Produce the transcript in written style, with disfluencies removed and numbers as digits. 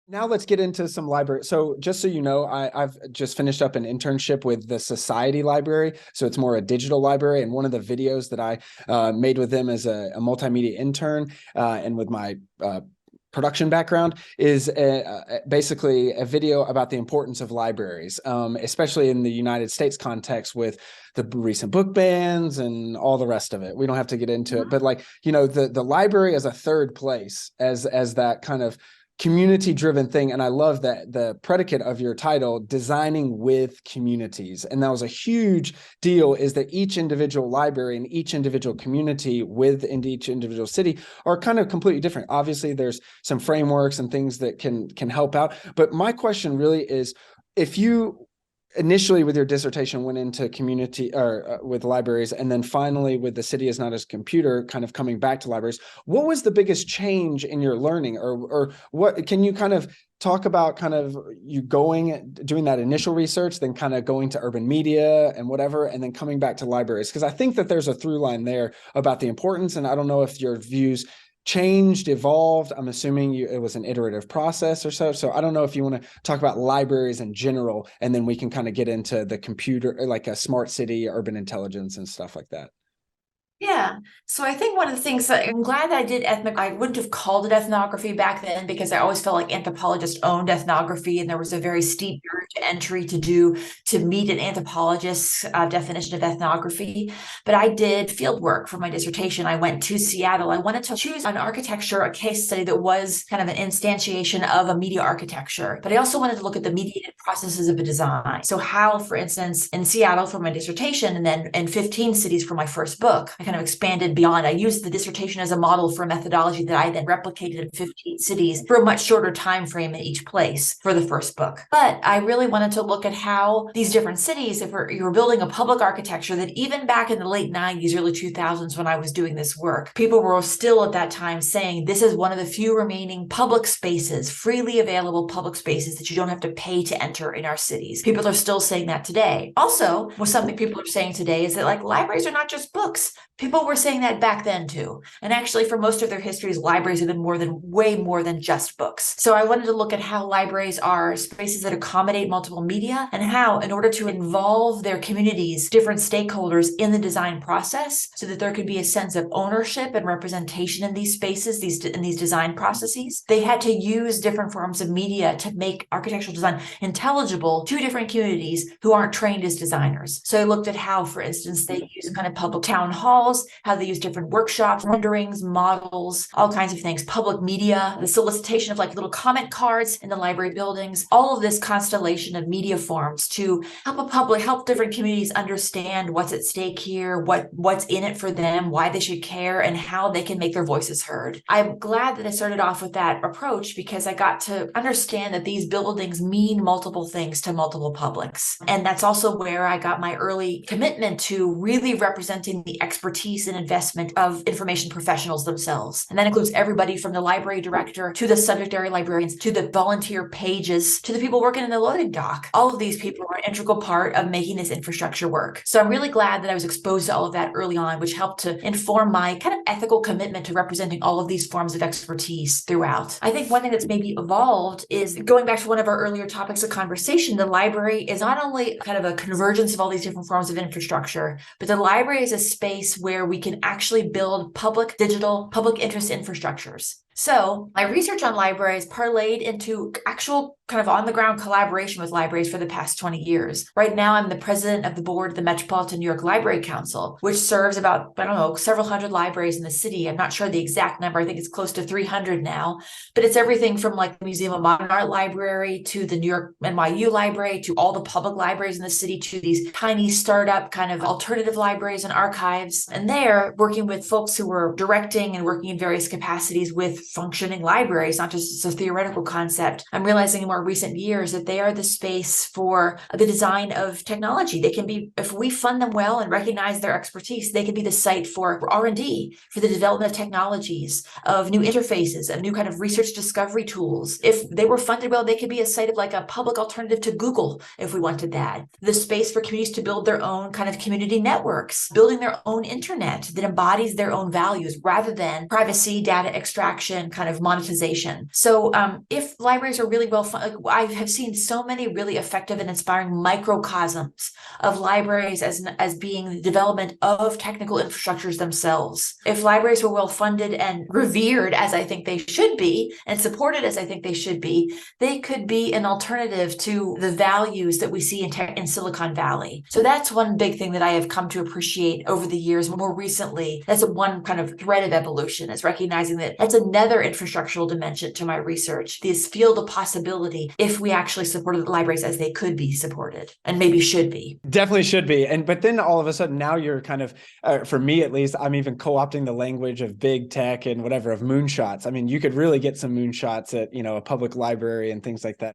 Now let's get into some library. So just so you know, I've just finished up an internship with the Society Library. So it's more a digital library. And one of the videos that I made with them as a multimedia intern and with my production background is basically a video about the importance of libraries, especially in the United States context with the recent book bans and all the rest of it. We don't have to get into it, but like, the library as a third place, as that kind of community driven thing. And I love that the predicate of your title, designing with communities. And that was a huge deal, is that each individual library and each individual community within each individual city are kind of completely different. Obviously there's some frameworks and things that can help out. But my question really is, if you initially with your dissertation went into community or with libraries, and then finally with the city is not as computer kind of coming back to libraries, what was the biggest change in your learning, or what can you kind of talk about, kind of you doing that initial research, then kind of going to urban media and whatever, and then coming back to libraries? Because I think that there's a through line there about the importance, and I don't know if your views changed, evolved. I'm assuming it was an iterative process or so. So I don't know if you want to talk about libraries in general, and then we can kind of get into the computer, like a smart city, urban intelligence and stuff like that. Yeah. So I think one of the things that I'm glad that I did I wouldn't have called it ethnography back then, because I always felt like anthropologists owned ethnography, and there was a very steep barrier to entry to meet an anthropologist's definition of ethnography. But I did field work for my dissertation. I went to Seattle. I wanted to choose an architecture, a case study that was kind of an instantiation of a media architecture. But I also wanted to look at the mediated processes of a design. So how, for instance, in Seattle for my dissertation, and then in 15 cities for my first book, I kind of expanded beyond. I used the dissertation as a model for a methodology that I then replicated in 15 cities for a much shorter time frame in each place for the first book. But I really wanted to look at how these different cities, if you were building a public architecture, that even back in the late 90s, early 2000s, when I was doing this work, people were still at that time saying this is one of the few remaining public spaces, freely available public spaces that you don't have to pay to enter in our cities. People are still saying that today. Also, with something people are saying today is that like libraries are not just books. People were saying that back then too. And actually, for most of their histories, libraries have been way more than just books. So I wanted to look at how libraries are spaces that accommodate multiple media, and how, in order to involve their communities, different stakeholders in the design process, so that there could be a sense of ownership and representation in these spaces, in these design processes, they had to use different forms of media to make architectural design intelligible to different communities who aren't trained as designers. So I looked at how, for instance, they use kind of public town halls, how they use different workshops, renderings, models, all kinds of things, public media, the solicitation of like little comment cards in the library buildings, all of this constellation of media forms to help different communities understand what's at stake here, what's in it for them, why they should care, and how they can make their voices heard. I'm glad that I started off with that approach, because I got to understand that these buildings mean multiple things to multiple publics. And that's also where I got my early commitment to really representing the expertise and investment of information professionals themselves. And that includes everybody from the library director to the subject area librarians to the volunteer pages to the people working in the loading dock. All of these people are an integral part of making this infrastructure work. So I'm really glad that I was exposed to all of that early on, which helped to inform my kind of ethical commitment to representing all of these forms of expertise throughout. I think one thing that's maybe evolved is, going back to one of our earlier topics of conversation, the library is not only kind of a convergence of all these different forms of infrastructure, but the library is a space where we can actually build public, digital, public interest infrastructures. So my research on libraries parlayed into actual kind of on the ground collaboration with libraries for the past 20 years. Right now, I'm the president of the board of the Metropolitan New York Library Council, which serves about, I don't know, several hundred libraries in the city. I'm not sure the exact number. I think it's close to 300 now, but it's everything from like the Museum of Modern Art Library to the New York NYU Library to all the public libraries in the city to these tiny startup kind of alternative libraries and archives. And they're working with folks who are directing and working in various capacities with functioning libraries, not just as a theoretical concept. I'm realizing in more recent years that they are the space for the design of technology. They can be, if we fund them well and recognize their expertise, they can be the site for R&D, for the development of technologies, of new interfaces, of new kind of research discovery tools. If they were funded well, they could be a site of like a public alternative to Google, if we wanted that. The space for communities to build their own kind of community networks, building their own internet that embodies their own values rather than privacy, data extraction, education kind of monetization. So if libraries are really well funded, I have seen so many really effective and inspiring microcosms of libraries as being the development of technical infrastructures themselves. If libraries were well funded and revered as I think they should be, and supported as I think they should be, they could be an alternative to the values that we see in Silicon Valley. So that's one big thing that I have come to appreciate over the years. More recently, that's one kind of thread of evolution, is recognizing that that's another infrastructural dimension to my research, this field of possibility, if we actually supported the libraries as they could be supported and maybe should be. Definitely should be. But then all of a sudden now you're kind of, for me at least, I'm even co-opting the language of big tech and whatever, of moonshots. I mean, you could really get some moonshots at, a public library and things like that.